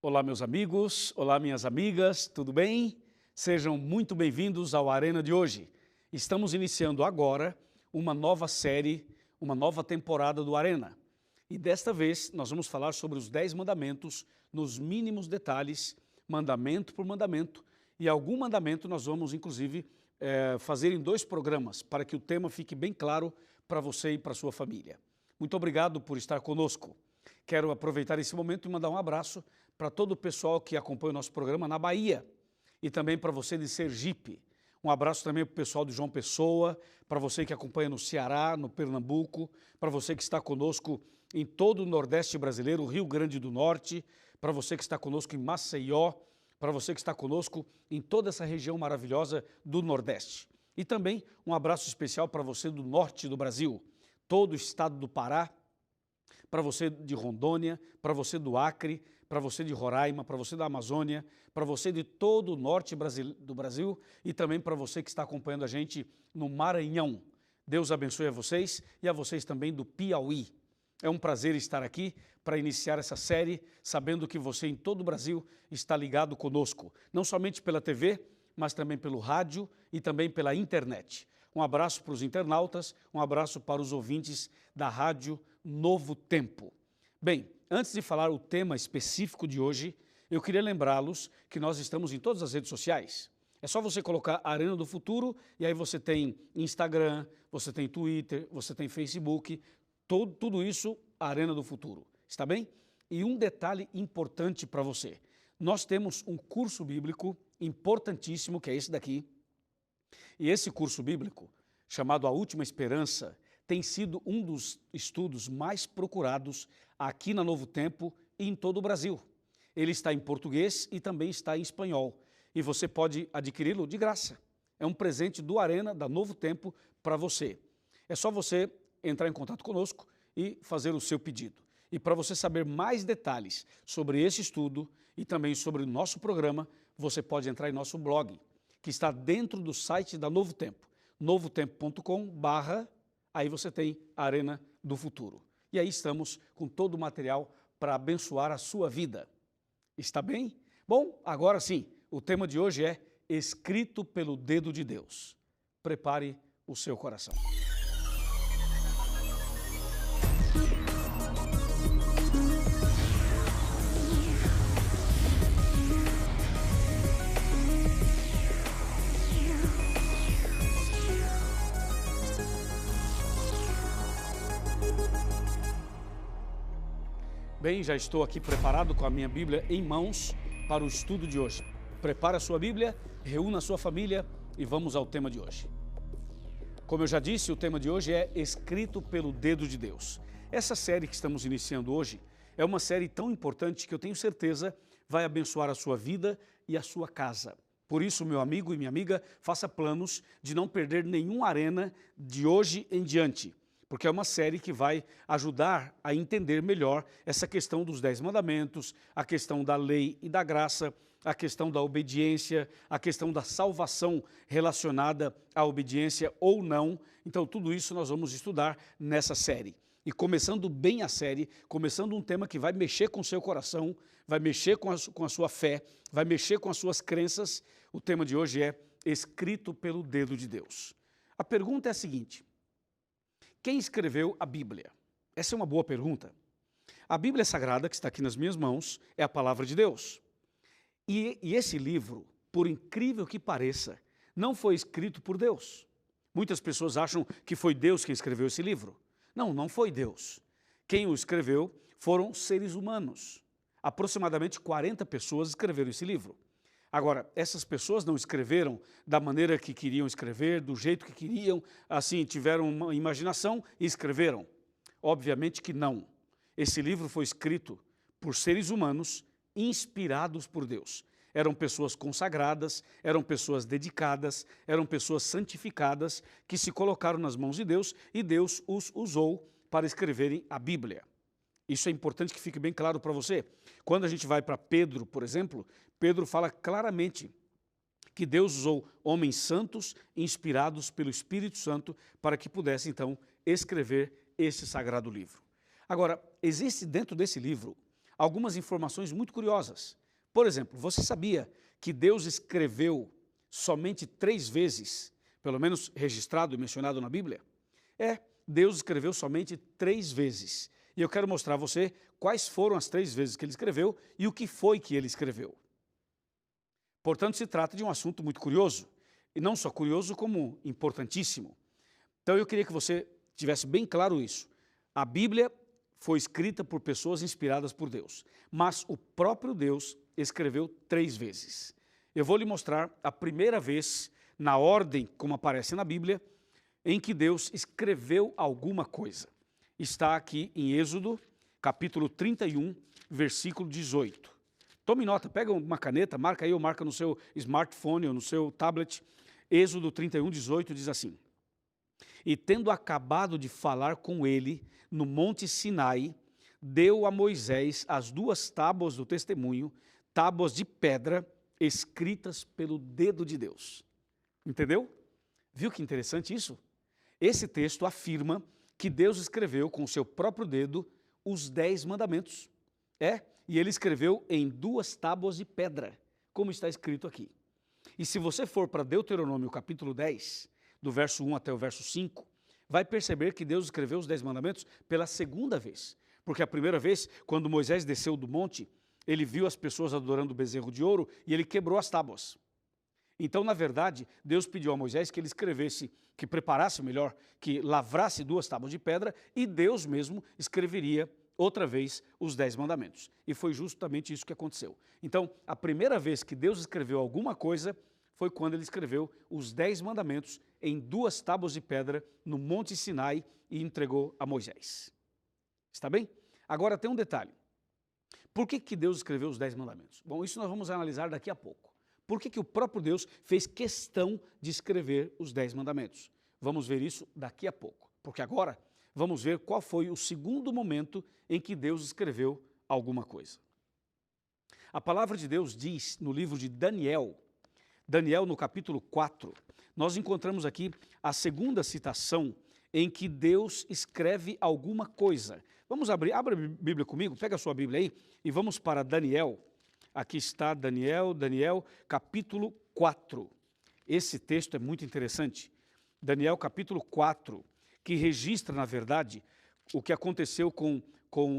Olá, meus amigos, olá, minhas amigas, tudo bem? Sejam muito bem-vindos ao Arena de hoje. Estamos iniciando agora uma nova série, uma nova temporada do Arena. E desta vez nós vamos falar sobre os 10 mandamentos nos mínimos detalhes, mandamento por mandamento. E algum mandamento nós vamos, inclusive, fazer em 2 programas, para que o tema fique bem claro para você e para a sua família. Muito obrigado por estar conosco. Quero aproveitar esse momento e mandar um abraço para todo o pessoal que acompanha o nosso programa na Bahia e também para você de Sergipe. Um abraço também para o pessoal de João Pessoa, para você que acompanha no Ceará, no Pernambuco, para você que está conosco em todo o Nordeste brasileiro, Rio Grande do Norte, para você que está conosco em Maceió, para você que está conosco em toda essa região maravilhosa do Nordeste. E também um abraço especial para você do Norte do Brasil, todo o estado do Pará, para você de Rondônia, para você do Acre, para você de Roraima, para você da Amazônia, para você de todo o norte do Brasil e também para você que está acompanhando a gente no Maranhão. Deus abençoe a vocês e a vocês também do Piauí. É um prazer estar aqui para iniciar essa série, sabendo que você em todo o Brasil está ligado conosco, não somente pela TV, mas também pelo rádio e também pela internet. Um abraço para os internautas, um abraço para os ouvintes da Rádio Novo Tempo. Bem, antes de falar o tema específico de hoje, eu queria lembrá-los que nós estamos em todas as redes sociais. É só você colocar Arena do Futuro e aí você tem Instagram, você tem Twitter, você tem Facebook, tudo isso Arena do Futuro, está bem? E um detalhe importante para você, nós temos um curso bíblico importantíssimo, que é esse daqui, e esse curso bíblico, chamado A Última Esperança, tem sido um dos estudos mais procurados aqui na Novo Tempo e em todo o Brasil. Ele está em português e também está em espanhol, e você pode adquiri-lo de graça. É um presente do Arena, da Novo Tempo, para você. É só você entrar em contato conosco e fazer o seu pedido. E para você saber mais detalhes sobre esse estudo e também sobre o nosso programa, você pode entrar em nosso blog, que está dentro do site da Novo Tempo, novotempo.com/, aí você tem a Arena do Futuro. E aí estamos com todo o material para abençoar a sua vida. Está bem? Bom, agora sim, o tema de hoje é Escrito pelo Dedo de Deus. Prepare o seu coração. Bem, já estou aqui preparado com a minha Bíblia em mãos para o estudo de hoje. Prepare a sua Bíblia, reúna a sua família e vamos ao tema de hoje. Como eu já disse, o tema de hoje é Escrito pelo Dedo de Deus. Essa série que estamos iniciando hoje é uma série tão importante que eu tenho certeza vai abençoar a sua vida e a sua casa. Por isso, meu amigo e minha amiga, faça planos de não perder nenhum Arena de hoje em diante, porque é uma série que vai ajudar a entender melhor essa questão dos 10 mandamentos, a questão da lei e da graça, a questão da obediência, a questão da salvação relacionada à obediência ou não. Então, tudo isso nós vamos estudar nessa série. E começando bem a série, começando um tema que vai mexer com o seu coração, vai mexer com a sua fé, vai mexer com as suas crenças, o tema de hoje é Escrito pelo Dedo de Deus. A pergunta é a seguinte: quem escreveu a Bíblia? Essa é uma boa pergunta. A Bíblia Sagrada, que está aqui nas minhas mãos, é a palavra de Deus. E esse livro, por incrível que pareça, não foi escrito por Deus. Muitas pessoas acham que foi Deus quem escreveu esse livro. Não, não foi Deus. Quem o escreveu foram seres humanos. Aproximadamente 40 pessoas escreveram esse livro. Agora, essas pessoas não escreveram da maneira que queriam escrever, do jeito que queriam, assim, tiveram uma imaginação e escreveram? Obviamente que não. Esse livro foi escrito por seres humanos inspirados por Deus. Eram pessoas consagradas, eram pessoas dedicadas, eram pessoas santificadas que se colocaram nas mãos de Deus e Deus os usou para escreverem a Bíblia. Isso é importante que fique bem claro para você. Quando a gente vai para Pedro, por exemplo, Pedro fala claramente que Deus usou homens santos, inspirados pelo Espírito Santo, para que pudesse, então, escrever esse sagrado livro. Agora, existe dentro desse livro algumas informações muito curiosas. Por exemplo, você sabia que Deus escreveu somente 3 vezes, pelo menos registrado e mencionado na Bíblia? Deus escreveu somente 3 vezes. E eu quero mostrar a você quais foram as 3 vezes que ele escreveu e o que foi que ele escreveu. Portanto, se trata de um assunto muito curioso, e não só curioso, como importantíssimo. Então eu queria que você tivesse bem claro isso. A Bíblia foi escrita por pessoas inspiradas por Deus, mas o próprio Deus escreveu 3 vezes. Eu vou lhe mostrar a primeira vez, na ordem como aparece na Bíblia, em que Deus escreveu alguma coisa. Está aqui em Êxodo, capítulo 31, versículo 18. Tome nota, pega uma caneta, marca aí ou marca no seu smartphone ou no seu tablet. Êxodo 31, 18 diz assim: E tendo acabado de falar com ele no monte Sinai, deu a Moisés as 2 tábuas do testemunho, tábuas de pedra, escritas pelo dedo de Deus. Entendeu? Viu que interessante isso? Esse texto afirma que Deus escreveu com o seu próprio dedo os 10 mandamentos. E ele escreveu em 2 tábuas de pedra, como está escrito aqui. E se você for para Deuteronômio capítulo 10, do verso 1 até o verso 5, vai perceber que Deus escreveu os 10 mandamentos pela segunda vez. Porque a primeira vez, quando Moisés desceu do monte, ele viu as pessoas adorando o bezerro de ouro e ele quebrou as tábuas. Então, na verdade, Deus pediu a Moisés que ele escrevesse, que preparasse melhor, que lavrasse 2 tábuas de pedra e Deus mesmo escreveria outra vez os 10 mandamentos. E foi justamente isso que aconteceu. Então, a primeira vez que Deus escreveu alguma coisa foi quando ele escreveu os 10 mandamentos em 2 tábuas de pedra no Monte Sinai e entregou a Moisés. Está bem? Agora tem um detalhe. Por que Deus escreveu os 10 mandamentos? Bom, isso nós vamos analisar daqui a pouco. Por que o próprio Deus fez questão de escrever os 10 mandamentos? Vamos ver isso daqui a pouco. Porque agora vamos ver qual foi o segundo momento em que Deus escreveu alguma coisa. A palavra de Deus diz no livro de Daniel, no capítulo 4, nós encontramos aqui a segunda citação em que Deus escreve alguma coisa. Vamos abra a Bíblia comigo, pega a sua Bíblia aí e vamos para Daniel. Aqui está Daniel, capítulo 4. Esse texto é muito interessante. Daniel, capítulo 4, que registra, na verdade, o que aconteceu com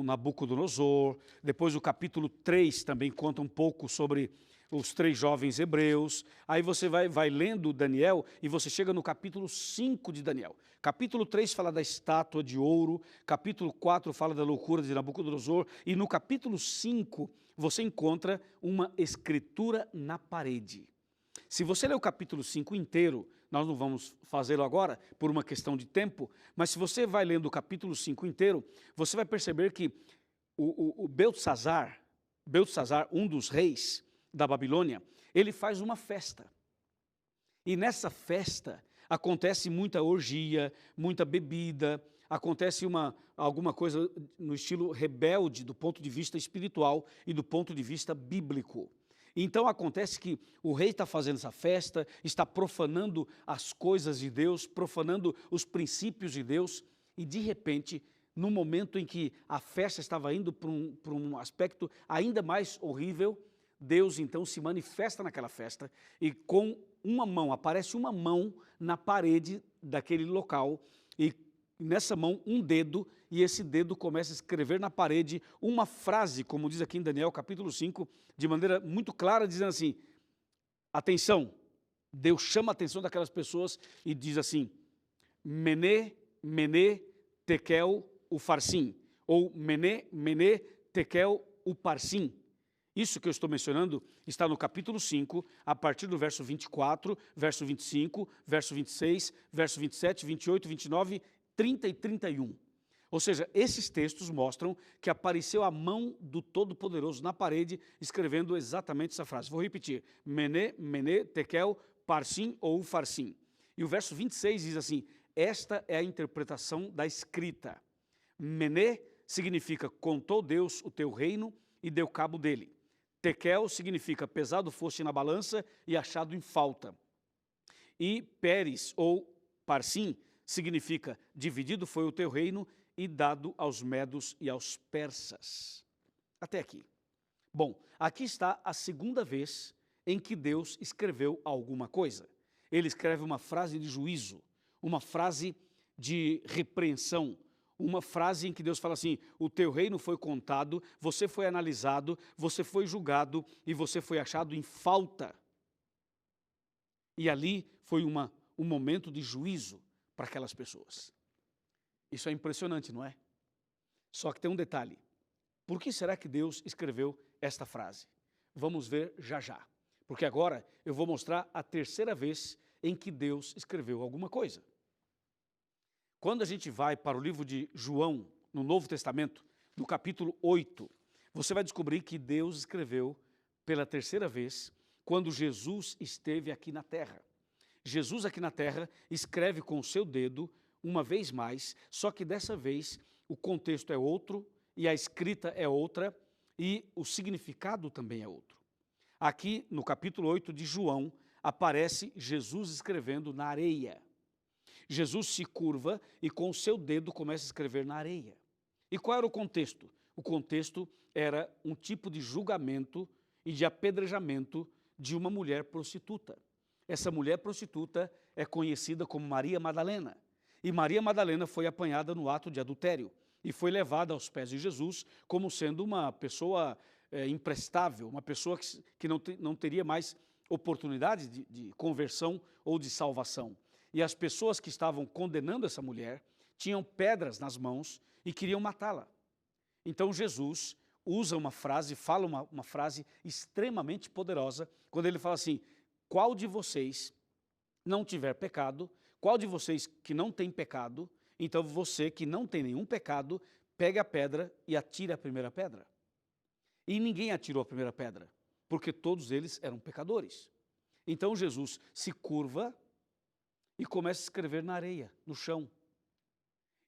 Nabucodonosor. Depois o capítulo 3 também conta um pouco sobre os 3 jovens hebreus. Aí você vai lendo Daniel e você chega no capítulo 5 de Daniel. Capítulo 3 fala da estátua de ouro, capítulo 4 fala da loucura de Nabucodonosor e no capítulo 5 você encontra uma escritura na parede. Se você ler o capítulo 5 inteiro, nós não vamos fazê-lo agora por uma questão de tempo, mas se você vai lendo o capítulo 5 inteiro, você vai perceber que o Beltesazar, um dos reis da Babilônia, ele faz uma festa. E nessa festa acontece muita orgia, muita bebida, acontece alguma coisa no estilo rebelde do ponto de vista espiritual e do ponto de vista bíblico. Então acontece que o rei está fazendo essa festa, está profanando as coisas de Deus, profanando os princípios de Deus, e de repente, no momento em que a festa estava indo para um aspecto ainda mais horrível, Deus então se manifesta naquela festa e com uma mão, aparece uma mão na parede daquele local e nessa mão um dedo, e esse dedo começa a escrever na parede uma frase, como diz aqui em Daniel capítulo 5, de maneira muito clara, dizendo assim, atenção, Deus chama a atenção daquelas pessoas e diz assim, Mene, Mene, Tekel, Ufarsim, ou Mene, Mene, Tekel, Uparsim. Isso que eu estou mencionando está no capítulo 5, a partir do verso 24, verso 25, verso 26, verso 27, 28, 29, 30 e 31. Ou seja, esses textos mostram que apareceu a mão do Todo-Poderoso na parede, escrevendo exatamente essa frase. Vou repetir, Mene, Mene, Tekel, Parsim ou Ufarsim. E o verso 26 diz assim, esta é a interpretação da escrita. Mene significa, contou Deus o teu reino e deu cabo dele. Tekel significa, pesado foste na balança e achado em falta. E Pérez ou Parsim significa, dividido foi o teu reino e dado aos medos e aos persas. Até aqui. Bom, aqui está a segunda vez em que Deus escreveu alguma coisa. Ele escreve uma frase de juízo, uma frase de repreensão, uma frase em que Deus fala assim: o teu reino foi contado, você foi analisado, você foi julgado e você foi achado em falta. E ali foi um momento de juízo para aquelas pessoas. Isso é impressionante, não é? Só que tem um detalhe. Por que será que Deus escreveu esta frase? Vamos ver já já. Porque agora eu vou mostrar a terceira vez em que Deus escreveu alguma coisa. Quando a gente vai para o livro de João, no Novo Testamento, no capítulo 8, você vai descobrir que Deus escreveu pela terceira vez quando Jesus esteve aqui na terra. Jesus aqui na terra escreve com o seu dedo uma vez mais, só que dessa vez o contexto é outro e a escrita é outra e o significado também é outro. Aqui no capítulo 8 de João aparece Jesus escrevendo na areia. Jesus se curva e com o seu dedo começa a escrever na areia. E qual era o contexto? O contexto era um tipo de julgamento e de apedrejamento de uma mulher prostituta. Essa mulher prostituta é conhecida como Maria Madalena. E Maria Madalena foi apanhada no ato de adultério e foi levada aos pés de Jesus como sendo uma pessoa imprestável, uma pessoa que não teria mais oportunidade de conversão ou de salvação. E as pessoas que estavam condenando essa mulher tinham pedras nas mãos e queriam matá-la. Então Jesus usa uma frase, fala uma frase extremamente poderosa, quando ele fala assim: qual de vocês não tiver pecado, qual de vocês que não tem pecado, então você que não tem nenhum pecado, pegue a pedra e atire a primeira pedra. E ninguém atirou a primeira pedra, porque todos eles eram pecadores. Então Jesus se curva e começa a escrever na areia, no chão.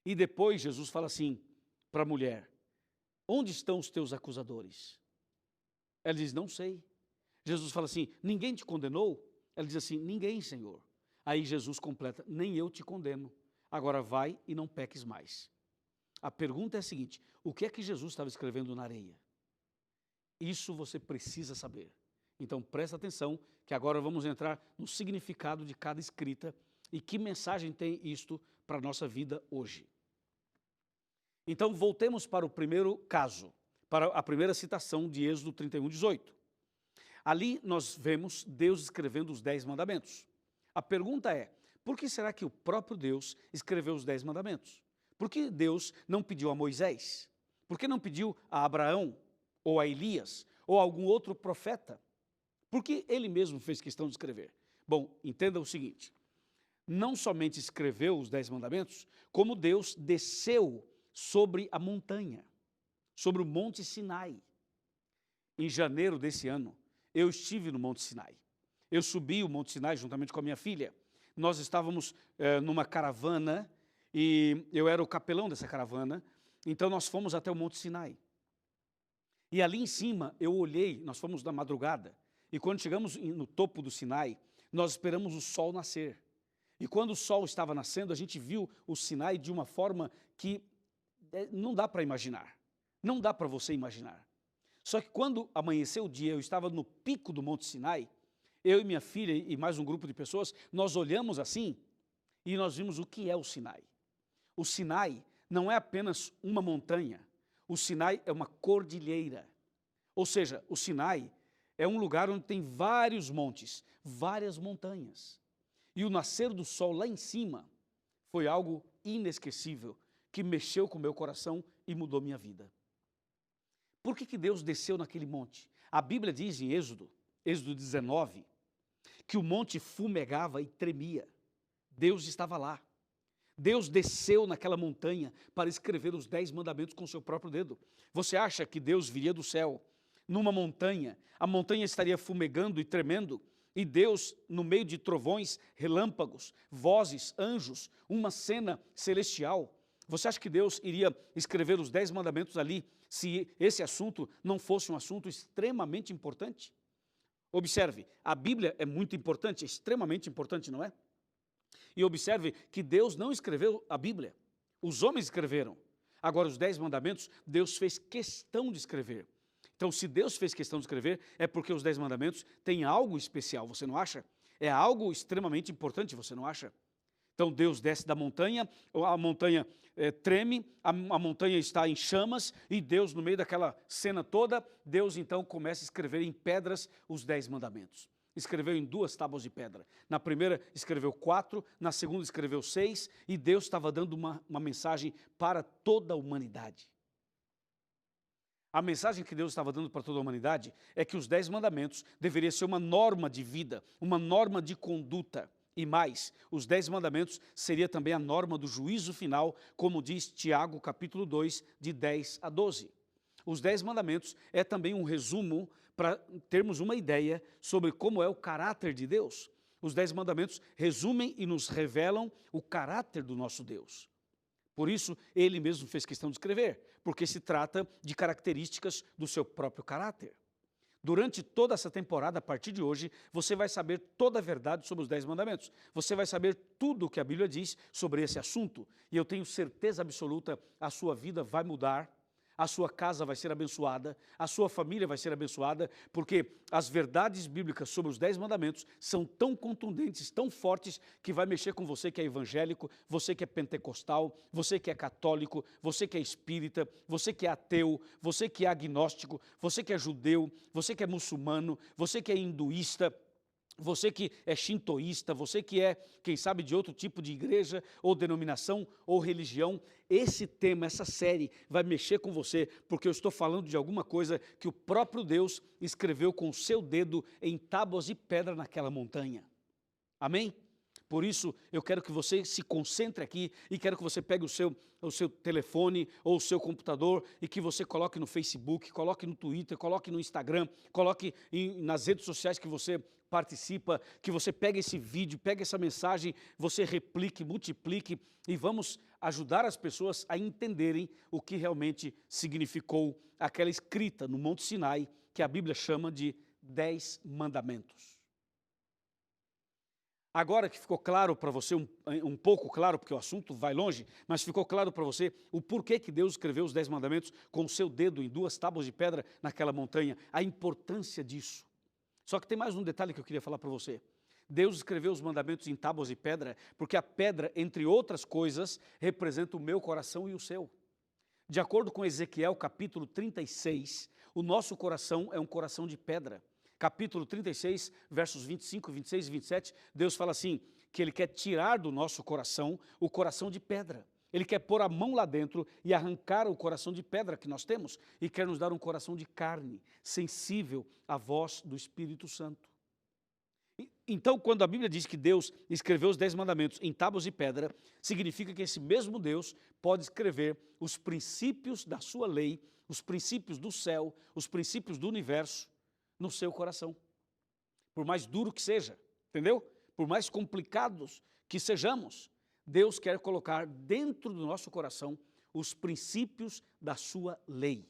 E depois Jesus fala assim para a mulher: onde estão os teus acusadores? Ela diz: não sei. Jesus fala assim: ninguém te condenou? Ela diz assim: ninguém, Senhor. Aí Jesus completa: nem eu te condeno. Agora vai e não peques mais. A pergunta é a seguinte: o que é que Jesus estava escrevendo na areia? Isso você precisa saber. Então presta atenção que agora vamos entrar no significado de cada escrita e que mensagem tem isto para a nossa vida hoje. Então voltemos para o primeiro caso, para a primeira citação de Êxodo 31:18. Ali nós vemos Deus escrevendo os 10 mandamentos. A pergunta é: por que será que o próprio Deus escreveu os 10 mandamentos? Por que Deus não pediu a Moisés? Por que não pediu a Abraão, ou a Elias, ou a algum outro profeta? Por que ele mesmo fez questão de escrever? Bom, entenda o seguinte: não somente escreveu os 10 mandamentos, como Deus desceu sobre a montanha, sobre o Monte Sinai. Em janeiro desse ano, eu estive no Monte Sinai. Eu subi o Monte Sinai juntamente com a minha filha. Nós estávamos numa caravana e eu era o capelão dessa caravana, então nós fomos até o Monte Sinai. E ali em cima eu olhei, nós fomos na madrugada, e quando chegamos no topo do Sinai, nós esperamos o sol nascer. E quando o sol estava nascendo, a gente viu o Sinai de uma forma que não dá para imaginar. Não dá para você imaginar. Só que quando amanheceu o dia, eu estava no pico do Monte Sinai, eu e minha filha e mais um grupo de pessoas, nós olhamos assim e nós vimos o que é o Sinai. O Sinai não é apenas uma montanha, o Sinai é uma cordilheira. Ou seja, o Sinai é um lugar onde tem vários montes, várias montanhas. E o nascer do sol lá em cima foi algo inesquecível, que mexeu com o meu coração e mudou minha vida. Por que Deus desceu naquele monte? A Bíblia diz em Êxodo 19, que o monte fumegava e tremia. Deus estava lá. Deus desceu naquela montanha para escrever os 10 mandamentos com seu próprio dedo. Você acha que Deus viria do céu numa montanha, a montanha estaria fumegando e tremendo, e Deus, no meio de trovões, relâmpagos, vozes, anjos, uma cena celestial? Você acha que Deus iria escrever os 10 mandamentos ali se esse assunto não fosse um assunto extremamente importante? Observe, a Bíblia é muito importante, é extremamente importante, não é? E observe que Deus não escreveu a Bíblia, os homens escreveram. Agora, os 10 mandamentos, Deus fez questão de escrever. Então, se Deus fez questão de escrever, é porque os 10 mandamentos têm algo especial, você não acha? É algo extremamente importante, você não acha? Então Deus desce da montanha, a montanha treme, a montanha está em chamas, e Deus, no meio daquela cena toda, Deus então começa a escrever em pedras os 10 mandamentos. Escreveu em 2 tábuas de pedra. Na primeira escreveu 4, na segunda escreveu 6, e Deus estava dando uma mensagem para toda a humanidade. A mensagem que Deus estava dando para toda a humanidade é que os 10 mandamentos deveriam ser uma norma de vida, uma norma de conduta. E mais, os 10 mandamentos seria também a norma do juízo final, como diz Tiago, capítulo 2, de 10 a 12. Os 10 mandamentos é também um resumo para termos uma ideia sobre como é o caráter de Deus. Os 10 mandamentos resumem e nos revelam o caráter do nosso Deus. Por isso, ele mesmo fez questão de escrever, porque se trata de características do seu próprio caráter. Durante toda essa temporada, a partir de hoje, você vai saber toda a verdade sobre os 10 mandamentos. Você vai saber tudo o que a Bíblia diz sobre esse assunto. E eu tenho certeza absoluta, a sua vida vai mudar, a sua casa vai ser abençoada, a sua família vai ser abençoada, porque as verdades bíblicas sobre os 10 mandamentos são tão contundentes, tão fortes, que vai mexer com você que é evangélico, você que é pentecostal, você que é católico, você que é espírita, você que é ateu, você que é agnóstico, você que é judeu, você que é muçulmano, você que é hinduísta, você que é shintoísta, você que é, quem sabe, de outro tipo de igreja, ou denominação, ou religião, esse tema, essa série vai mexer com você, porque eu estou falando de alguma coisa que o próprio Deus escreveu com o seu dedo em tábuas de pedra naquela montanha. Amém? Por isso, eu quero que você se concentre aqui e quero que você pegue o seu telefone ou o seu computador e que você coloque no Facebook, coloque no Twitter, coloque no Instagram, coloque nas redes sociais que você participa, que você pegue esse vídeo, pegue essa mensagem, você replique, multiplique e vamos ajudar as pessoas a entenderem o que realmente significou aquela escrita no Monte Sinai, que a Bíblia chama de 10 mandamentos. Agora que ficou claro para você, um pouco claro, porque o assunto vai longe, mas ficou claro para você o porquê que Deus escreveu os 10 mandamentos com o seu dedo em 2 tábuas de pedra naquela montanha, a importância disso. Só que tem mais um detalhe que eu queria falar para você. Deus escreveu os mandamentos em tábuas de pedra, porque a pedra, entre outras coisas, representa o meu coração e o seu. De acordo com Ezequiel, capítulo 36, o nosso coração é um coração de pedra. Capítulo 36, versos 25, 26 e 27, Deus fala assim, que Ele quer tirar do nosso coração o coração de pedra. Ele quer pôr a mão lá dentro e arrancar o coração de pedra que nós temos e quer nos dar um coração de carne, sensível à voz do Espírito Santo. Então, quando a Bíblia diz que Deus escreveu os 10 mandamentos em tábuas de pedra, significa que esse mesmo Deus pode escrever os princípios da sua lei, os princípios do céu, os princípios do universo, no seu coração, por mais duro que seja, entendeu? Por mais complicados que sejamos, Deus quer colocar dentro do nosso coração os princípios da sua lei.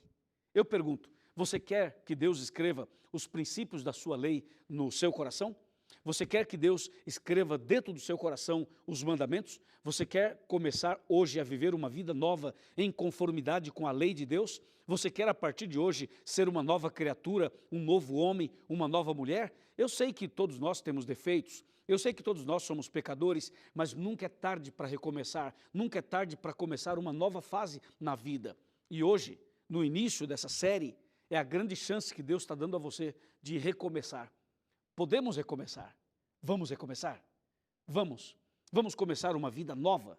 Eu pergunto, você quer que Deus escreva os princípios da sua lei no seu coração? Você quer que Deus escreva dentro do seu coração os mandamentos? Você quer começar hoje a viver uma vida nova em conformidade com a lei de Deus? Você quer a partir de hoje ser uma nova criatura, um novo homem, uma nova mulher? Eu sei que todos nós temos defeitos, eu sei que todos nós somos pecadores, mas nunca é tarde para recomeçar, nunca é tarde para começar uma nova fase na vida. E hoje, no início dessa série, é a grande chance que Deus está dando a você de recomeçar. Podemos recomeçar? Vamos recomeçar? Vamos. Vamos começar uma vida nova?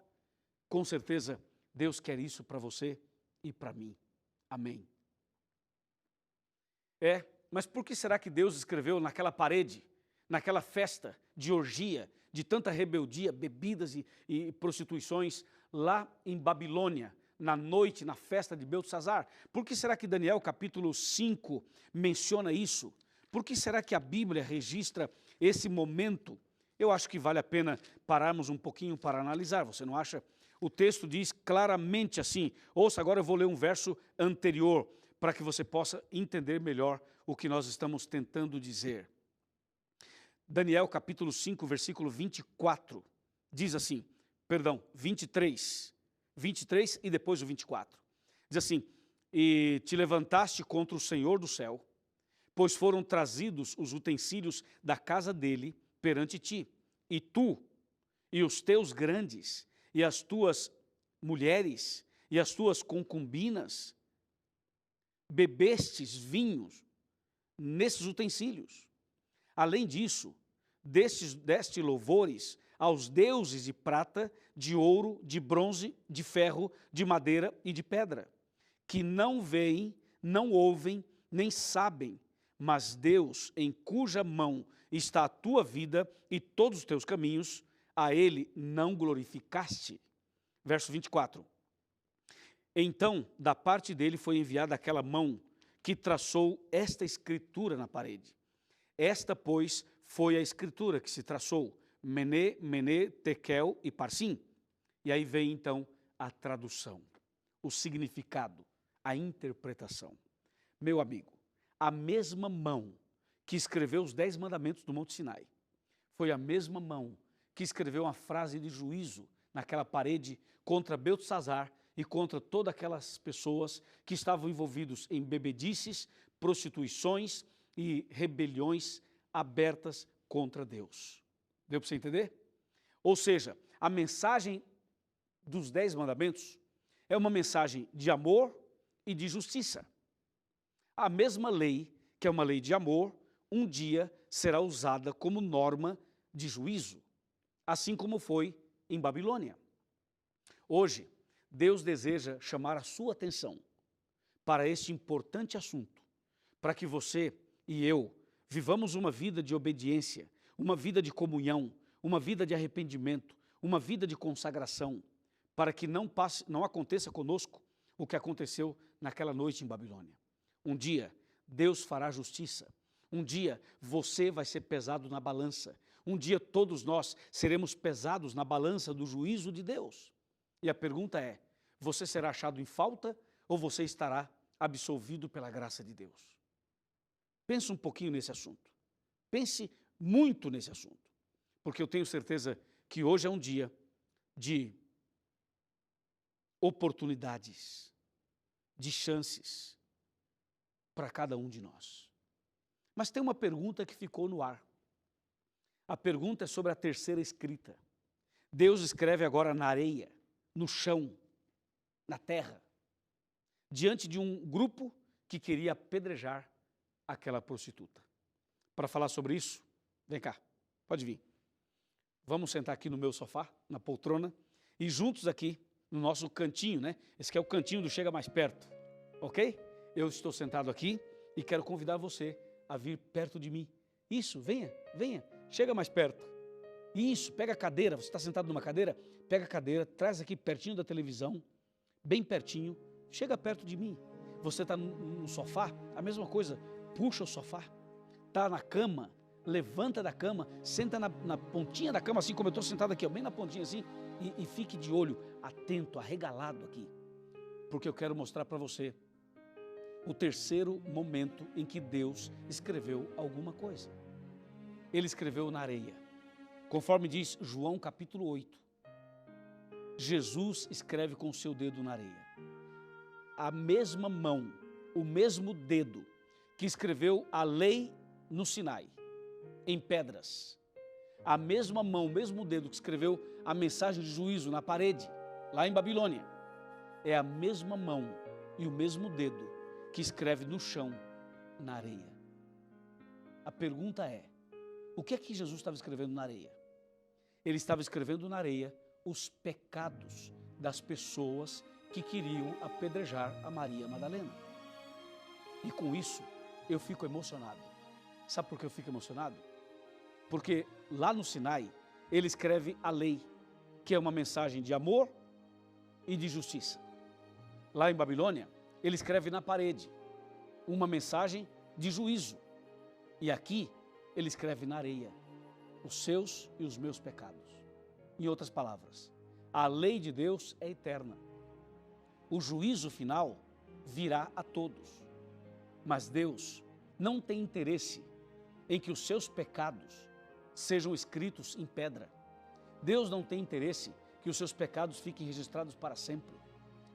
Com certeza, Deus quer isso para você e para mim. Amém. Mas por que será que Deus escreveu naquela parede, naquela festa de orgia, de tanta rebeldia, bebidas e prostituições, lá em Babilônia, na noite, na festa de Beltesazar? Por que será que Daniel capítulo 5 menciona isso? Por que será que a Bíblia registra esse momento? Eu acho que vale a pena pararmos um pouquinho para analisar, você não acha? O texto diz claramente assim, ouça, agora eu vou ler um verso anterior, para que você possa entender melhor o que nós estamos tentando dizer. Daniel capítulo 5, versículo 24, diz assim, 23 e depois o 24. Diz assim, e te levantaste contra o Senhor do céu, pois foram trazidos os utensílios da casa dele perante ti, e tu, e os teus grandes, e as tuas mulheres, e as tuas concubinas, bebestes vinhos nesses utensílios. Além disso, deste louvores aos deuses de prata, de ouro, de bronze, de ferro, de madeira e de pedra, que não veem, não ouvem, nem sabem, mas Deus, em cuja mão está a tua vida e todos os teus caminhos, a ele não glorificaste. Verso 24. Então, da parte dele foi enviada aquela mão que traçou esta escritura na parede. Esta, pois, foi a escritura que se traçou, Mené, Mené, Tekel e Parsim. E aí vem, então, a tradução, o significado, a interpretação. Meu amigo, a mesma mão que escreveu os 10 mandamentos do Monte Sinai, foi a mesma mão que escreveu uma frase de juízo naquela parede contra Beltesazar e contra todas aquelas pessoas que estavam envolvidos em bebedices, prostituições e rebeliões abertas contra Deus. Deu para você entender? Ou seja, a mensagem dos 10 mandamentos é uma mensagem de amor e de justiça. A mesma lei, que é uma lei de amor, um dia será usada como norma de juízo, assim como foi em Babilônia. Hoje, Deus deseja chamar a sua atenção para este importante assunto, para que você e eu vivamos uma vida de obediência, uma vida de comunhão, uma vida de arrependimento, uma vida de consagração, para que não aconteça conosco o que aconteceu naquela noite em Babilônia. Um dia, Deus fará justiça. Um dia, você vai ser pesado na balança. Um dia, todos nós seremos pesados na balança do juízo de Deus. E a pergunta é, você será achado em falta ou você estará absolvido pela graça de Deus? Pense um pouquinho nesse assunto. Pense muito nesse assunto. Porque eu tenho certeza que hoje é um dia de oportunidades, de chances para cada um de nós. Mas tem uma pergunta que ficou no ar. A pergunta é sobre a terceira escrita. Deus escreve agora na areia, no chão, na terra, diante de um grupo que queria apedrejar aquela prostituta. Para falar sobre isso, vem cá, pode vir. Vamos sentar aqui no meu sofá, na poltrona, e juntos aqui, no nosso cantinho, né? Esse aqui é o cantinho do Chega Mais Perto, ok? Eu estou sentado aqui e quero convidar você a vir perto de mim. Isso, venha, venha, chega mais perto. Isso, pega a cadeira, você está sentado numa cadeira? Pega a cadeira, traz aqui pertinho da televisão, bem pertinho, chega perto de mim. Você está no sofá, a mesma coisa, puxa o sofá. Está na cama, levanta da cama, senta na pontinha da cama, assim como eu estou sentado aqui, ó, bem na pontinha assim, e fique de olho, atento, arregalado aqui, porque eu quero mostrar para você o terceiro momento em que Deus escreveu alguma coisa. Ele escreveu na areia, conforme diz João capítulo 8, Jesus escreve com o seu dedo na areia. A mesma mão, o mesmo dedo que escreveu a lei no Sinai, em pedras, a mesma mão, o mesmo dedo que escreveu a mensagem de juízo na parede, lá em Babilônia, é a mesma mão e o mesmo dedo que escreve no chão, na areia. A pergunta é, o que é que Jesus estava escrevendo na areia? Ele estava escrevendo na areia os pecados das pessoas que queriam apedrejar a Maria Madalena. E com isso, eu fico emocionado. Sabe por que eu fico emocionado? Porque lá no Sinai, ele escreve a lei, que é uma mensagem de amor e de justiça. Lá em Babilônia, ele escreve na parede uma mensagem de juízo. E aqui, ele escreve na areia os seus e os meus pecados. Em outras palavras, a lei de Deus é eterna. O juízo final virá a todos. Mas Deus não tem interesse em que os seus pecados sejam escritos em pedra. Deus não tem interesse que os seus pecados fiquem registrados para sempre.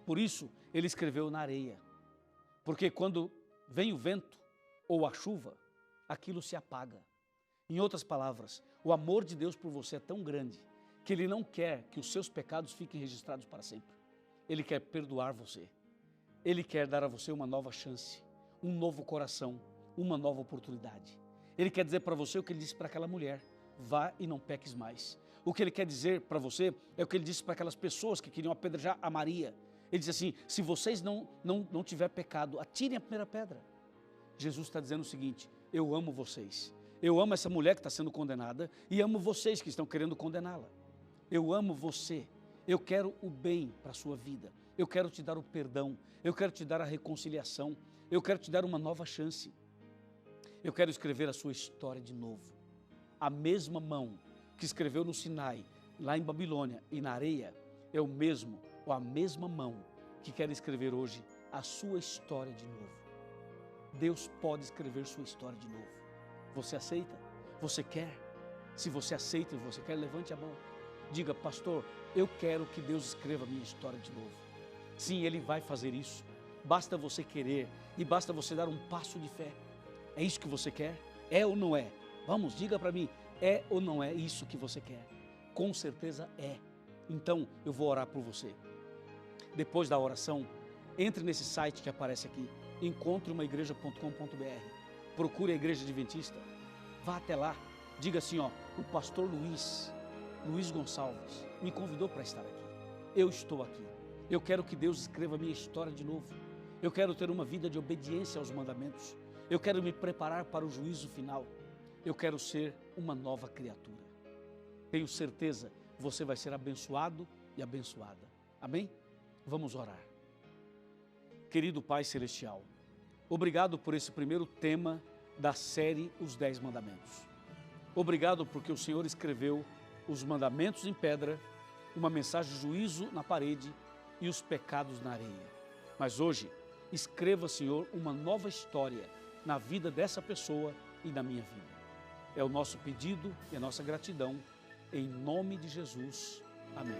Por isso, ele escreveu na areia. Porque quando vem o vento ou a chuva, aquilo se apaga. Em outras palavras, o amor de Deus por você é tão grande que Ele não quer que os seus pecados fiquem registrados para sempre. Ele quer perdoar você. Ele quer dar a você uma nova chance, um novo coração, uma nova oportunidade. Ele quer dizer para você o que Ele disse para aquela mulher: vá e não peques mais. O que Ele quer dizer para você é o que Ele disse para aquelas pessoas que queriam apedrejar a Maria. Ele diz assim: se vocês não tiver pecado, atirem a primeira pedra. Jesus está dizendo o seguinte: eu amo vocês. Eu amo essa mulher que está sendo condenada e amo vocês que estão querendo condená-la. Eu amo você. Eu quero o bem para a sua vida. Eu quero te dar o perdão. Eu quero te dar a reconciliação. Eu quero te dar uma nova chance. Eu quero escrever a sua história de novo. A mesma mão que escreveu no Sinai, lá em Babilônia e na areia, é o mesmo ou a mesma mão que quer escrever hoje a sua história de novo. Deus pode escrever sua história de novo. Você aceita? Você quer? Se você aceita e você quer, levante a mão. Diga: pastor, eu quero que Deus escreva a minha história de novo. Sim, Ele vai fazer isso. Basta você querer e basta você dar um passo de fé. É isso que você quer? É ou não é? Vamos, diga para mim, é ou não é isso que você quer? Com certeza é. Então, eu vou orar por você. Depois da oração, entre nesse site que aparece aqui, encontreumaigreja.com.br. Procure a Igreja Adventista. Vá até lá. Diga assim, ó: o pastor Luiz Gonçalves me convidou para estar aqui. Eu estou aqui. Eu quero que Deus escreva a minha história de novo. Eu quero ter uma vida de obediência aos mandamentos. Eu quero me preparar para o juízo final. Eu quero ser uma nova criatura. Tenho certeza que você vai ser abençoado e abençoada. Amém? Vamos orar. Querido Pai Celestial, obrigado por esse primeiro tema da série Os 10 Mandamentos. Obrigado porque o Senhor escreveu os mandamentos em pedra, uma mensagem de juízo na parede e os pecados na areia. Mas hoje, escreva, Senhor, uma nova história na vida dessa pessoa e na minha vida. É o nosso pedido e a nossa gratidão, em nome de Jesus. Amém.